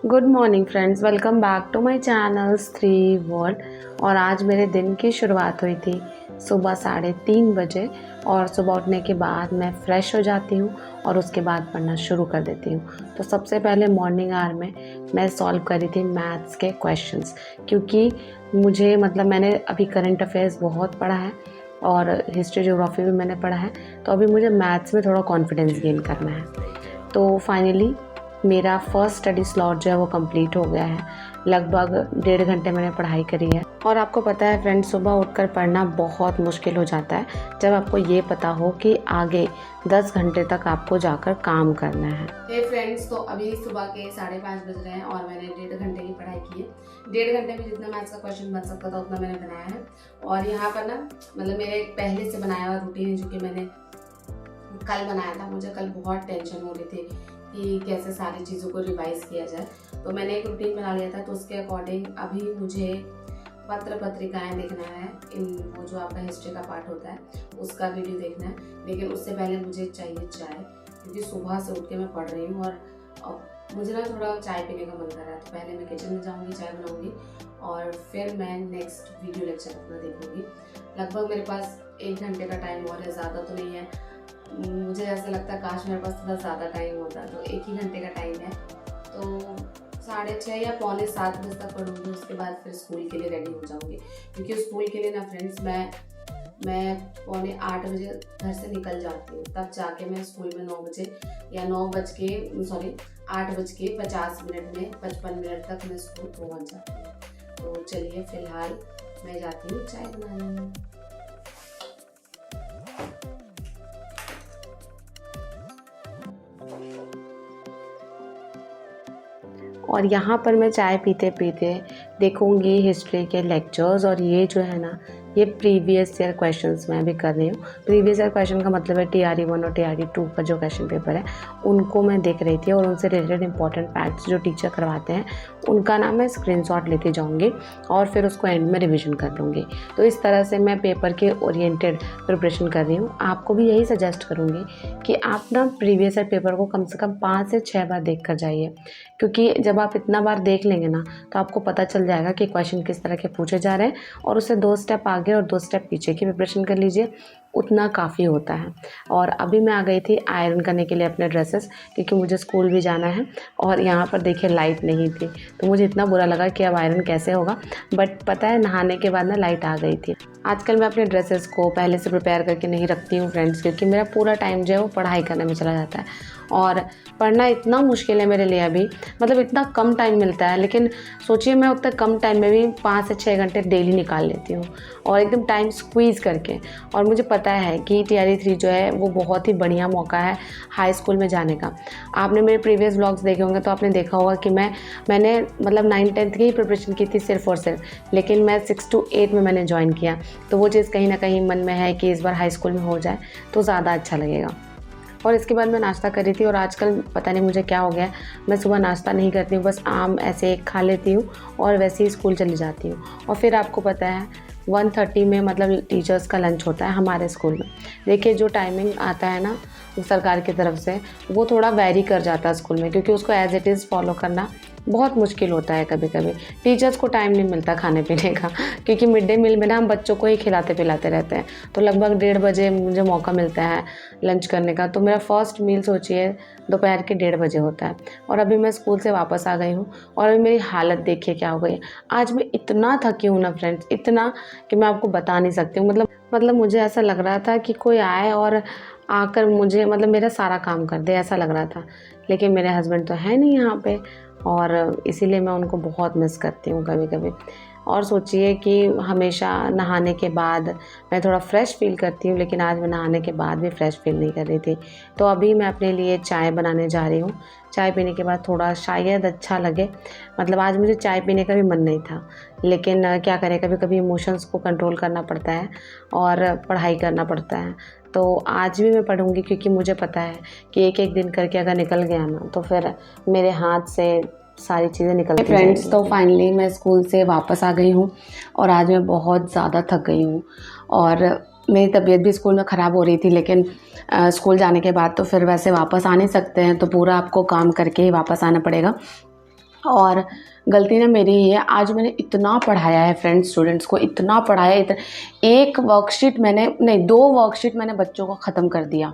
Good morning friends, welcome back to my channels 3 world. और आज मेरे दिन की शुरुआत हुई थी सुबह 3:30 बजे। और सुबह उठने के बाद मैं फ़्रेश हो जाती हूँ और उसके बाद पढ़ना शुरू कर देती हूँ। तो सबसे पहले मॉर्निंग आवर में मैं सॉल्व कर रही थी मैथ्स के क्वेश्चंस, क्योंकि मुझे मैंने अभी करंट अफेयर्स बहुत पढ़ा है और हिस्ट्री ज्योग्राफी भी मैंने पढ़ा है। तो अभी मुझे मैथ्स में थोड़ा कॉन्फिडेंस गेन करना है। तो फाइनली मेरा फर्स्ट स्टडी स्लॉट जो है वो कंप्लीट हो गया है। लगभग 1.5 घंटे मैंने पढ़ाई करी है। और आपको पता है फ्रेंड्स, सुबह उठकर पढ़ना बहुत मुश्किल हो जाता है जब आपको ये पता हो कि आगे 10 घंटे तक आपको जाकर काम करना है। फ्रेंड्स, तो अभी सुबह के 5:30 बज रहे हैं और मैंने 1.5 घंटे की पढ़ाई की है। 1.5 घंटे में जितना मैथ्स का क्वेश्चन बन सकता था उतना मैंने बनाया है। और यहाँ पर ना मेरे पहले से बनाया हुआ रूटीन है जो कि मैंने कल बनाया था। मुझे कल बहुत टेंशन हो रही थी कि कैसे सारी चीज़ों को रिवाइज किया जाए, तो मैंने एक रूटीन बना लिया था। तो उसके अकॉर्डिंग अभी मुझे पत्र पत्रिकाएं देखना है, वो जो आपका हिस्ट्री का पार्ट होता है उसका वीडियो देखना है। लेकिन उससे पहले मुझे चाहिए चाय, क्योंकि सुबह से उठ के मैं पढ़ रही हूँ और मुझे ना थोड़ा चाय पीने का मन कर रहा है। तो पहले मैं किचन में जाऊँगी, चाय बनाऊँगी और फिर मैं नेक्स्ट वीडियो लेक्चर अपना देखूँगी। लगभग मेरे पास 1 घंटे का टाइम और है, ज़्यादा तो नहीं है। मुझे ऐसा लगता है काश मेरे पास थोड़ा ज़्यादा टाइम होता। तो 1 ही घंटे का टाइम है, तो 6:30 या 6:45 बजे तक पढ़ूँगी। उसके बाद फिर स्कूल के लिए रेडी हो जाऊँगी, क्योंकि स्कूल के लिए ना फ्रेंड्स मैं 7:45 बजे घर से निकल जाती हूँ। तब जाके मैं स्कूल में 9 बजे या 8:50 में 55 मिनट तक मैं स्कूल पहुँच जाती हूँ। तो चलिए फिलहाल मैं जाती हूँ चाय बनाने। और यहाँ पर मैं चाय पीते पीते देखूँगी हिस्ट्री के लेक्चर्स। और ये जो है ना, ये प्रीवियस ईयर क्वेश्चंस मैं भी कर रही हूँ। प्रीवियस ईयर क्वेश्चन का मतलब है TRE 1 और TRE 2 का जो क्वेश्चन पेपर है उनको मैं देख रही थी, और उनसे रिलेटेड इंपॉर्टेंट फैक्ट्स जो टीचर करवाते हैं उनका ना मैं स्क्रीनशॉट लेती जाऊँगी और फिर उसको एंड में रिविज़न कर लूँगी। तो इस तरह से मैं पेपर के ओरिएंटेड प्रिपरेशन कर रही हूँ। आपको भी यही सजेस्ट करूँगी कि आप ना प्रीवियस ईयर पेपर को कम से कम 5 से 6 बार देख कर जाइए, क्योंकि जब आप इतना बार देख लेंगे ना तो आपको पता चल जाएगा कि क्वेश्चन किस तरह के पूछे जा रहे हैं, और उससे 2 स्टेप आगे और 2 स्टेप पीछे की प्रिपरेशन कर लीजिए, उतना काफ़ी होता है। और अभी मैं आ गई थी आयरन करने के लिए अपने ड्रेसेस, क्योंकि मुझे स्कूल भी जाना है। और यहाँ पर देखिए लाइट नहीं थी, तो मुझे इतना बुरा लगा कि अब आयरन कैसे होगा। बट पता है, नहाने के बाद ना लाइट आ गई थी। आजकल मैं अपने ड्रेसेस को पहले से प्रिपेयर करके नहीं रखती हूँ फ्रेंड्स, क्योंकि मेरा पूरा टाइम जो है वो पढ़ाई करने में चला जाता है। और पढ़ना इतना मुश्किल है मेरे लिए अभी, इतना कम टाइम मिलता है। लेकिन सोचिए, मैं उतना कम टाइम में भी 5 से 6 घंटे डेली निकाल लेती हूँ, और एकदम टाइम स्क्वीज़ करके। और मुझे पता है कि TRE 3 जो है वो बहुत ही बढ़िया मौका है हाई स्कूल में जाने का। आपने मेरे प्रीवियस व्लॉग्स देखे होंगे तो आपने देखा होगा कि मैंने 9th-10th की ही प्रिपरेशन की थी सिर्फ और सिर्फ, लेकिन मैं 6 to 8 में मैंने ज्वाइन किया। तो वो चीज़ कहीं ना कहीं मन में है कि इस बार हाई स्कूल में हो जाए तो ज़्यादा अच्छा लगेगा। और इसके बाद मैं नाश्ता कर रही थी, और आजकल पता नहीं मुझे क्या हो गया, मैं सुबह नाश्ता नहीं करती हूँ, बस आम ऐसे एक खा लेती हूँ और वैसे ही स्कूल चली जाती हूँ। और फिर आपको पता है 1:30 में टीचर्स का लंच होता है हमारे स्कूल में। देखिए, जो टाइमिंग आता है ना सरकार की तरफ से, वो थोड़ा वैरी कर जाता है स्कूल में, क्योंकि उसको एज इट इज़ फॉलो करना बहुत मुश्किल होता है। कभी कभी टीचर्स को टाइम नहीं मिलता खाने पीने का, क्योंकि मिड डे मील में ना हम बच्चों को ही खिलाते पिलाते रहते हैं। तो लगभग 1:30 बजे मुझे मौका मिलता है लंच करने का। तो मेरा फर्स्ट मील सोचिए दोपहर के 1:30 बजे होता है। और अभी मैं स्कूल से वापस आ गई हूँ, और अभी मेरी हालत देखिए क्या हो गई है। आज मैं इतना थकी हूँ ना फ्रेंड्स, इतना कि मैं आपको बता नहीं सकती हूँ। मुझे ऐसा लग रहा था कि कोई आए और आकर मुझे मेरा सारा काम कर दे, ऐसा लग रहा था। लेकिन मेरे हस्बैंड तो है नहीं यहाँ पे, और इसीलिए मैं उनको बहुत मिस करती हूँ कभी कभी। और सोचिए कि हमेशा नहाने के बाद मैं थोड़ा फ्रेश फील करती हूँ, लेकिन आज मैं नहाने के बाद भी फ्रेश फील नहीं कर रही थी। तो अभी मैं अपने लिए चाय बनाने जा रही हूँ। चाय पीने के बाद थोड़ा शायद अच्छा लगे। आज मुझे चाय पीने का भी मन नहीं था, लेकिन क्या करें, कभी कभी इमोशंस को कंट्रोल करना पड़ता है और पढ़ाई करना पड़ता है। तो आज भी मैं पढ़ूंगी, क्योंकि मुझे पता है कि एक एक दिन करके अगर निकल गया ना तो फिर मेरे हाथ से सारी चीज़ें निकलती जाएंगी। फ्रेंड्स, तो फाइनली मैं स्कूल से वापस आ गई हूँ, और आज मैं बहुत ज़्यादा थक गई हूँ। और मेरी तबीयत भी स्कूल में ख़राब हो रही थी, लेकिन स्कूल जाने के बाद तो फिर वैसे वापस आ नहीं सकते हैं, तो पूरा आपको काम करके ही वापस आना पड़ेगा। और गलती ना मेरी ही है। आज मैंने इतना पढ़ाया है फ्रेंड्स, स्टूडेंट्स को इतना पढ़ाया, एक वर्कशीट मैंने नहीं 2 वर्कशीट मैंने बच्चों को ख़त्म कर दिया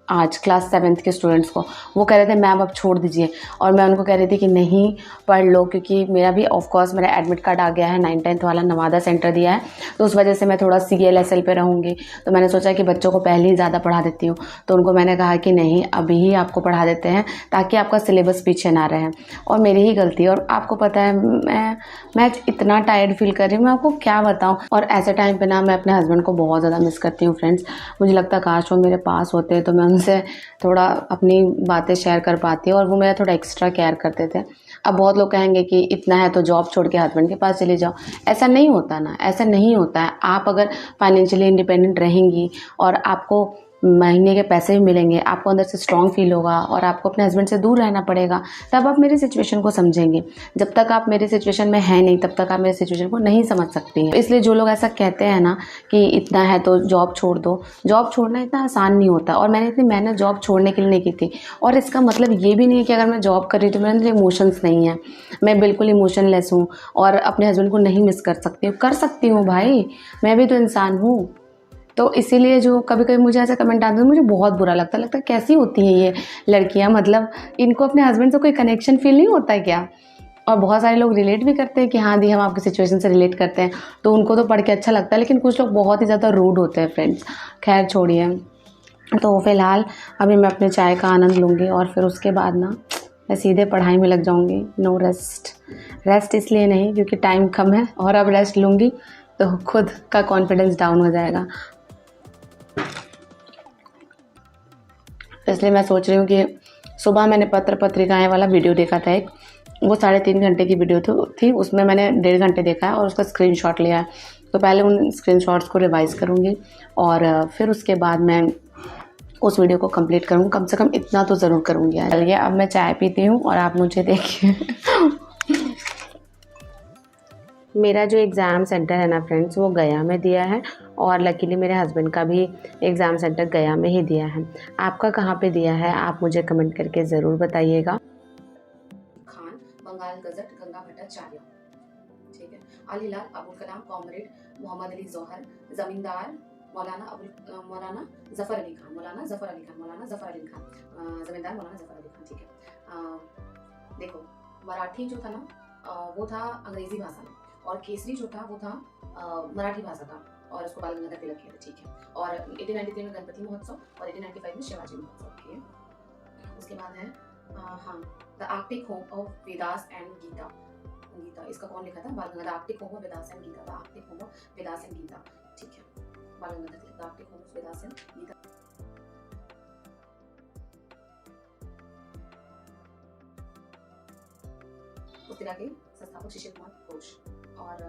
आज क्लास 7th के स्टूडेंट्स को। वो कह रहे थे मैम अब छोड़ दीजिए, और मैं उनको कह रही थी कि नहीं पढ़ लो, क्योंकि मेरा भी ऑफ कोर्स मेरा एडमिट कार्ड आ गया है, 9th-10th वाला नवादा सेंटर दिया है, तो उस वजह से मैं थोड़ा CLSL पे रहूँगी। तो मैंने सोचा कि बच्चों को पहले ही ज़्यादा पढ़ा देती हूँ, तो उनको मैंने कहा कि नहीं अभी ही आपको पढ़ा देते हैं ताकि आपका सिलेबस पीछे ना रहे। और मेरी ही गलती है, और आपको पता है मैं इतना टायर्ड फील कर रही हूँ, मैं आपको क्या बताऊँ। और ऐसे टाइम पर ना मैं अपने हस्बैंड को बहुत ज़्यादा मिस करती हूँ फ्रेंड्स। मुझे लगता है काश वो मेरे पास होते तो मैं उनसे थोड़ा अपनी बातें शेयर कर पाती है, और वो मेरा थोड़ा एक्स्ट्रा केयर करते थे। अब बहुत लोग कहेंगे कि इतना है तो जॉब छोड़ के हस्बैंड के पास चले जाओ। ऐसा नहीं होता ना, ऐसा नहीं होता है। आप अगर फाइनेंशियली इंडिपेंडेंट रहेंगी और आपको महीने के पैसे भी मिलेंगे, आपको अंदर से स्ट्रॉन्ग फील होगा और आपको अपने हस्बैंड से दूर रहना पड़ेगा, तब आप मेरी सिचुएशन को समझेंगे। जब तक आप मेरी सिचुएशन में है नहीं, तब तक आप मेरी सिचुएशन को नहीं समझ सकती हैं। इसलिए जो लोग ऐसा कहते हैं ना कि इतना है तो जॉब छोड़ दो, जॉब छोड़ना इतना आसान नहीं होता। और मैंने इतनी मेहनत जॉब छोड़ने के लिए नहीं की थी। और इसका मतलब ये भी नहीं है कि अगर मैं जॉब कर रही हूँ तो मेरे अंदर इमोशंस नहीं है, मैं बिल्कुल इमोशनलेस हूँ और अपने हस्बैंड को नहीं मिस कर सकती हूँ। कर सकती हूँ भाई, मैं भी तो इंसान हूँ। तो इसीलिए जो कभी-कभी मुझे ऐसे कमेंट आते हैं, मुझे बहुत बुरा लगता है कैसी होती हैं ये लड़कियाँ, मतलब इनको अपने हस्बैंड से कोई कनेक्शन फ़ील नहीं होता है क्या? और बहुत सारे लोग रिलेट भी करते हैं कि हाँ दी हम आपकी सिचुएशन से रिलेट करते हैं, तो उनको तो पढ़ के अच्छा लगता है, लेकिन कुछ लोग बहुत ही ज़्यादा रूड होते हैं फ्रेंड्स। खैर छोड़िए। तो फ़िलहाल अभी मैं अपने चाय का आनंद लूँगी और फिर उसके बाद ना मैं सीधे पढ़ाई में लग जाऊँगी। नो रेस्ट इसलिए नहीं क्योंकि टाइम कम है, और अब रेस्ट लूँगी तो खुद का कॉन्फिडेंस डाउन हो जाएगा। इसलिए मैं सोच रही हूँ कि सुबह मैंने पत्र पत्रिकाएँ वाला वीडियो देखा था एक, वो 3.5 घंटे की वीडियो थी, उसमें मैंने 1.5 घंटे देखा है और उसका स्क्रीनशॉट लिया है। तो पहले उन स्क्रीनशॉट्स को रिवाइज़ करूँगी और फिर उसके बाद मैं उस वीडियो को कंप्लीट करूँगी। कम से कम इतना तो ज़रूर करूँगी यार। चलिए अब मैं चाय पीती हूँ और आप मुझे देखिए। मेरा जो एग्ज़ाम सेंटर है ना फ्रेंड्स, वो गया में दिया है, और लकीली मेरे हस्बैंड का भी एग्ज़ाम सेंटर गया में ही दिया है। आपका कहाँ पे दिया है आप मुझे कमेंट करके ज़रूर बताइएगा। खान, बंगाल गजट, गंगा भट्टाचार्य, ठीक है। अली लाल, अबुल कलाम, कॉमरेड, मोहम्मद अली जौहर, जमींदार, मौलाना जफर अली खान, मौलाना जफर अली खान, जमींदार मौलाना जफर अली खान, ठीक है। देखो मराठी जो था ना वो था अंग्रेजी भाषा में, और केसरी जो था वो था मराठी भाषा का, और उसको बाल गंगाधर तिलक किया, ठीक है। और 1893 में गणपति महोत्सव और 1895 में शिवाजी महोत्सव किए। उसके बाद है हाँ the Arctic home of Vedas and Gita. इसका कौन लिखा था? Bal Gangadhar. Arctic home of Vedas and Gita, the Arctic home of Vedas and Gita, ठीक है। Bal Gangadhar Tilak, the Arctic home of Vedas and Gita. पुस्तिका के संस्थापक शिशिर कुमार घोष और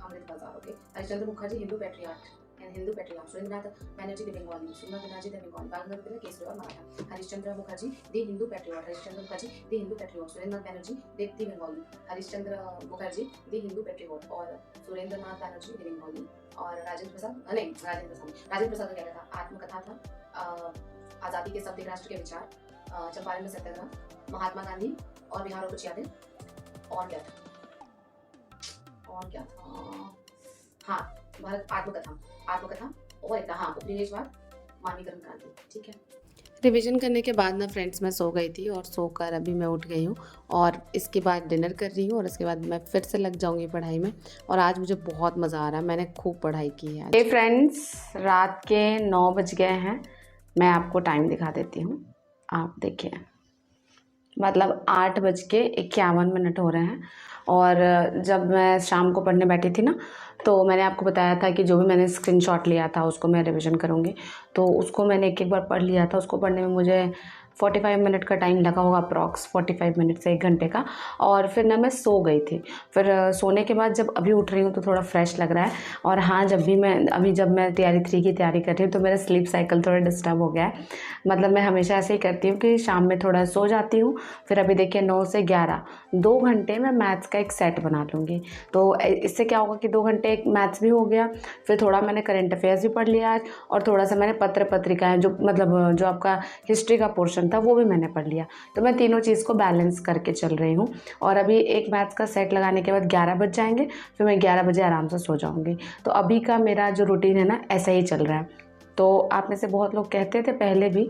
Amrita Bazar, okay. Harishchandra Mukherjee Hindu patriot and Hindu patriot. Surendranath Banerjee the Bengali, Surendranath Banerjee the Bengali. Bal Gangadhar तिलक केसरी और Maratha. Harishchandra Mukherjee the Hindu patriot, Harishchandra Mukherjee the Hindu patriot. Surendranath Banerjee the Bengali, Harishchandra Mukherjee the Hindu patriot, और सुरेंद्रनाथ बनर्जी द बंगाली। और राजेंद्र प्रसाद का क्या था? आत्मकथा था, आज़ादी के शब्द, राष्ट्र के विचार, चंपारण में सत्याग्रह, महात्मा गांधी और बिहार और कुछ यादें, और क्या था? हाँ भारत, आत्मकथा और एक हाँ उपनिवेशवाद, मानवीकरण क्रांति, ठीक है। रिवीजन करने के बाद ना फ्रेंड्स मैं सो गई थी, और सोकर अभी मैं उठ गई हूँ और इसके बाद डिनर कर रही हूँ, और इसके बाद मैं फिर से लग जाऊँगी पढ़ाई में। और आज मुझे बहुत मज़ा आ रहा है, मैंने खूब पढ़ाई की है। हे फ्रेंड्स, रात के 9 बज गए हैं। मैं आपको टाइम दिखा देती हूँ, आप देखिए, मतलब 8:51 हो रहे हैं। और जब मैं शाम को पढ़ने बैठी थी ना, तो मैंने आपको बताया था कि जो भी मैंने स्क्रीनशॉट लिया था उसको मैं रिवीजन करूँगी, तो उसको मैंने एक बार पढ़ लिया था। उसको पढ़ने में मुझे 45 मिनट का टाइम लगा होगा, अप्रॉक्स 45 मिनट से 1 घंटे का। और फिर ना मैं सो गई थी। फिर सोने के बाद जब अभी उठ रही हूँ तो थोड़ा फ्रेश लग रहा है। और हाँ, जब मैं तैयारी 3 की तैयारी कर रही हूँ तो मेरा स्लीप साइकिल थोड़ा डिस्टर्ब हो गया है। मतलब मैं हमेशा ऐसे ही करती हूँ कि शाम में थोड़ा सो जाती हूँ, फिर अभी देखिए 9 से 11 2 घंटे मैं मैथ्स का एक सेट बना लूँगी। तो इससे क्या होगा कि 2 घंटे एक मैथ्स भी हो गया, फिर थोड़ा मैंने करंट अफेयर्स भी पढ़ लिया आज, और थोड़ा सा मैंने पत्र पत्रिकाएँ जो आपका हिस्ट्री का पोर्शन क्वेश्चन था वो भी मैंने पढ़ लिया। तो मैं तीनों चीज़ को बैलेंस करके चल रही हूँ। और अभी एक मैथ्स का सेट लगाने के बाद 11 बज जाएंगे, फिर मैं 11 बजे आराम से सो जाऊँगी। तो अभी का मेरा जो रूटीन है ना ऐसा ही चल रहा है। तो आप में से बहुत लोग कहते थे पहले भी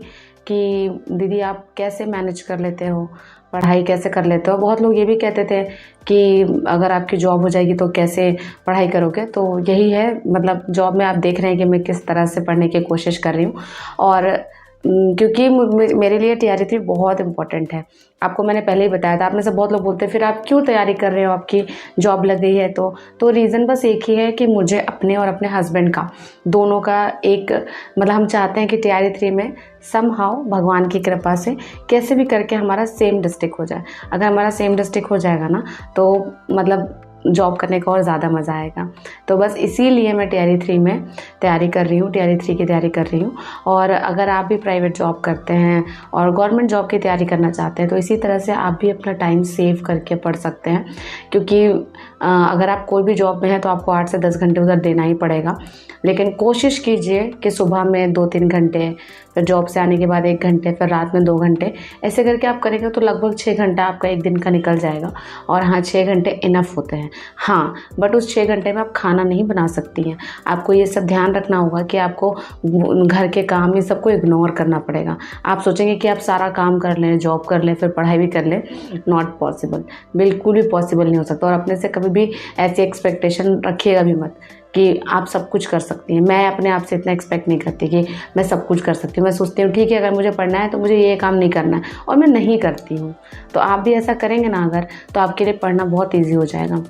कि दीदी आप कैसे मैनेज कर लेते हो, पढ़ाई कैसे कर लेते हो। बहुत लोग ये भी कहते थे कि अगर आपकी जॉब हो जाएगी तो कैसे पढ़ाई करोगे। तो यही है, मतलब जॉब में आप देख रहे हैं कि मैं किस तरह से पढ़ने की कोशिश कर रही हूँ। और क्योंकि मेरे लिए तैयारी थी बहुत इम्पोर्टेंट है। आपको मैंने पहले ही बताया था। आप में से बहुत लोग बोलते हैं फिर आप क्यों तैयारी कर रहे हो, आपकी जॉब लग गई है। तो रीज़न बस एक ही है कि मुझे अपने और अपने हस्बैंड का दोनों का एक, मतलब हम चाहते हैं कि तैयारी 3 में समहाउ भगवान की कृपा से कैसे भी करके हमारा सेम डिस्ट्रिक्ट हो जाए। अगर हमारा सेम डिस्ट्रिक्ट हो जाएगा ना तो मतलब जॉब करने का और ज़्यादा मज़ा आएगा। तो बस इसीलिए मैं टीआरई 3 में तैयारी कर रही हूँ, टीआरई 3 की तैयारी कर रही हूँ। और अगर आप भी प्राइवेट जॉब करते हैं और गवर्नमेंट जॉब की तैयारी करना चाहते हैं तो इसी तरह से आप भी अपना टाइम सेव करके पढ़ सकते हैं। क्योंकि अगर आप कोई भी जॉब में हैं तो आपको 8 से 10 घंटे उधर देना ही पड़ेगा। लेकिन कोशिश कीजिए कि सुबह में 2-3 घंटे, फिर जॉब से आने के बाद 1 घंटे, फिर रात में 2 घंटे, ऐसे करके आप करेंगे तो लगभग 6 घंटा आपका एक दिन का निकल जाएगा। और हाँ, 6 घंटे इनफ होते हैं। हाँ, बट उस 6 घंटे में आप खाना नहीं बना सकती हैं। आपको ये सब ध्यान रखना होगा कि आपको घर के काम ये सबको इग्नोर करना पड़ेगा। आप सोचेंगे कि आप सारा काम कर लें, जॉब कर लें, फिर पढ़ाई भी कर लें, नॉट पॉसिबल, बिल्कुल भी पॉसिबल नहीं हो सकता। और अपने से कभी भी ऐसी एक्सपेक्टेशन रखिएगा भी मत कि आप सब कुछ कर सकती हैं। मैं अपने आप से इतना एक्सपेक्ट नहीं करती कि मैं सब कुछ कर सकती हूँ। मैं सोचती हूँ ठीक है, अगर मुझे पढ़ना है तो मुझे ये काम नहीं करना है, और मैं नहीं करती हूँ। तो आप भी ऐसा करेंगे ना अगर, तो आपके लिए पढ़ना बहुत ईजी हो जाएगा।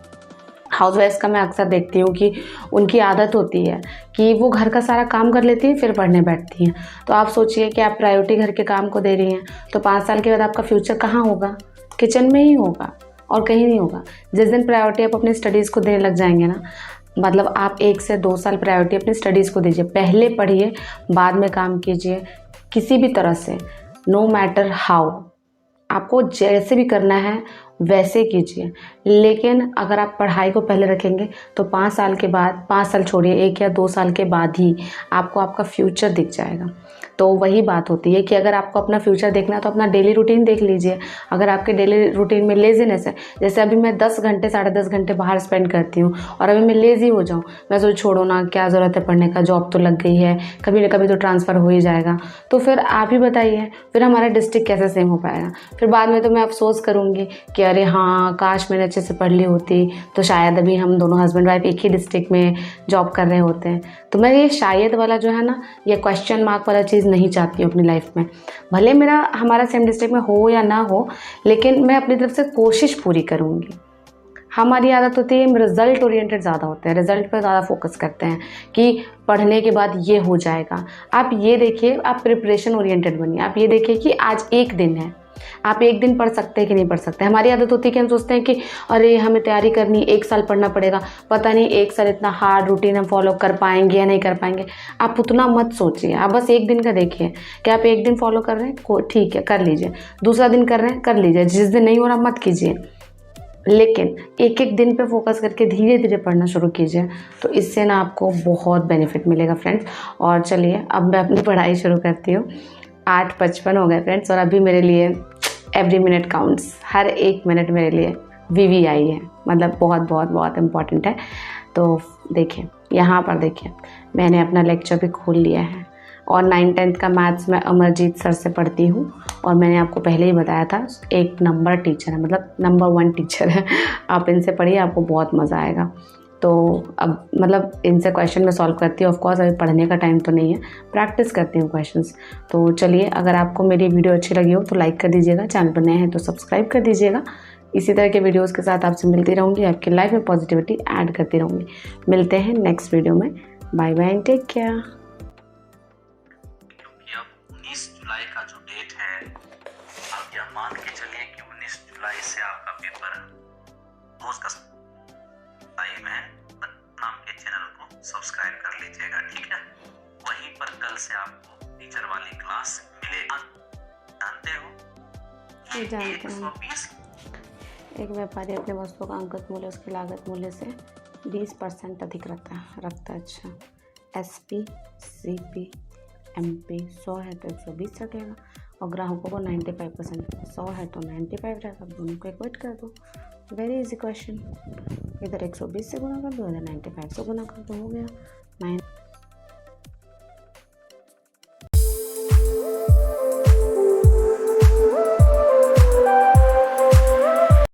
हाउसवाइफ्स का मैं अक्सर देखती हूँ कि उनकी आदत होती है कि वो घर का सारा काम कर लेती हैं फिर पढ़ने बैठती हैं। तो आप सोचिए कि आप प्रायोरिटी घर के काम को दे रही हैं, तो 5 साल के बाद आपका फ्यूचर कहाँ होगा? किचन में ही होगा और कहीं नहीं होगा। जिस दिन प्रायोरिटी आप अपनी स्टडीज़ को देने लग जाएंगे ना, मतलब आप 1 से 2 साल प्रायोरिटी अपनी स्टडीज़ को दीजिए। पहले पढ़िए, बाद में काम कीजिए। किसी भी तरह से, नो मैटर हाउ, आपको जैसे भी करना है वैसे कीजिए। लेकिन अगर आप पढ़ाई को पहले रखेंगे तो 5 साल के बाद, 5 साल छोड़िए, 1 या 2 साल के बाद ही आपको आपका फ्यूचर दिख जाएगा। तो वही बात होती है कि अगर आपको अपना फ्यूचर देखना है तो अपना डेली रूटीन देख लीजिए। अगर आपके डेली रूटीन में लेज़ीनेस है, जैसे अभी मैं 10 घंटे, साढ़े 10 घंटे बाहर स्पेंड करती हूँ और अभी मैं लेज़ी हो जाऊँ, मैं सोच छोड़ो ना, क्या ज़रूरत है पढ़ने का, जॉब तो लग गई है, कभी ना कभी तो ट्रांसफ़र हो ही जाएगा। तो फिर आप ही बताइए, फिर हमारा डिस्ट्रिक्ट कैसे सेम हो पाएगा? फिर बाद में तो मैं अफसोस करूँगी कि अरे हाँ, काश मैंने अच्छे से पढ़ ली होती तो शायद अभी हम दोनों हस्बैंड वाइफ एक ही डिस्ट्रिक्ट में जॉब कर रहे होते हैं। तो मैं ये शायद वाला जो है ना, ये क्वेश्चन मार्क वाला चीज़ नहीं चाहती हूँ अपनी लाइफ में। भले हमारा सेम डिस्ट्रिक्ट में हो या ना हो, लेकिन मैं अपनी तरफ से कोशिश पूरी करूँगी। हमारी आदत होती है, हम रिजल्ट ओरिएंटेड ज़्यादा होते हैं, रिजल्ट पर ज़्यादा फोकस करते हैं कि पढ़ने के बाद ये हो जाएगा। आप ये देखिए, आप प्रिपरेशन ओरिएंटेड बनिए। आप ये देखिए कि आज एक दिन है, आप एक दिन पढ़ सकते हैं कि नहीं पढ़ सकते। हमारी आदत होती है कि हम सोचते हैं कि अरे हमें तैयारी करनी, 1 साल पढ़ना पड़ेगा, पता नहीं 1 साल इतना हार्ड रूटीन हम फॉलो कर पाएंगे या नहीं कर पाएंगे। आप उतना मत सोचिए, आप बस एक दिन का देखिए कि आप एक दिन फॉलो कर रहे हैं, ठीक है कर लीजिए, दूसरा दिन कर रहे हैं कर लीजिए, जिस दिन नहीं हो रहा मत कीजिए। लेकिन एक एक दिन पे फोकस करके धीरे धीरे पढ़ना शुरू कीजिए, तो इससे ना आपको बहुत बेनिफिट मिलेगा फ्रेंड्स। और चलिए अब मैं अपनी पढ़ाई शुरू करती हूँ। 8:55 हो गए फ्रेंड्स, और अभी मेरे लिए एवरी मिनट काउंट्स, हर एक मिनट मेरे लिए VVI है, मतलब बहुत बहुत बहुत इम्पॉर्टेंट है। तो देखिए यहाँ पर देखिए, मैंने अपना लेक्चर भी खोल लिया है और 9th-10th का मैथ्स मैं अमरजीत सर से पढ़ती हूँ। और मैंने आपको पहले ही बताया था, एक नंबर टीचर है, मतलब नंबर 1 टीचर है। आप इनसे पढ़िए, आपको बहुत मज़ा आएगा। तो अब मतलब इनसे क्वेश्चन मैं सॉल्व करती हूँ। ऑफ कोर्स अभी पढ़ने का टाइम तो नहीं है, प्रैक्टिस करती हूँ क्वेश्चंस। तो चलिए, अगर आपको मेरी वीडियो अच्छी लगी हो तो लाइक कर दीजिएगा, चैनल पर नए हैं तो सब्सक्राइब कर दीजिएगा। इसी तरह के वीडियोस के साथ आपसे मिलती रहूँगी, आपकी लाइफ में पॉजिटिविटी ऐड करती रहूँगी। मिलते हैं नेक्स्ट वीडियो में। Bye bye and take care. 19 जुलाई का जो डेट है, आप यह मान के चलिए कि 19 जुलाई से आपका पेपर हो सकता है। नाम के चैनल को सब्सक्राइब कर लीजिएगा, ठीक है? वहीं पर कल से आपको टीचर वाली क्लास मिलेगी। जानते हो ये 120 एक व्यापारी अपने वस्तुओं का अंकित मूल्य उसकी लागत मूल्य से 20% अधिक रखता है। अच्छा, SP, CP, MP 100 है तो 120 रखेगा और ग्राहकों को 95%, 100 है तो 95 रहेगा, दोनों को इक्वेट कर दो। Very easy question. इधर 120 से गुना कर दो, इधर 95 से गुना कर दो, हो गया 9।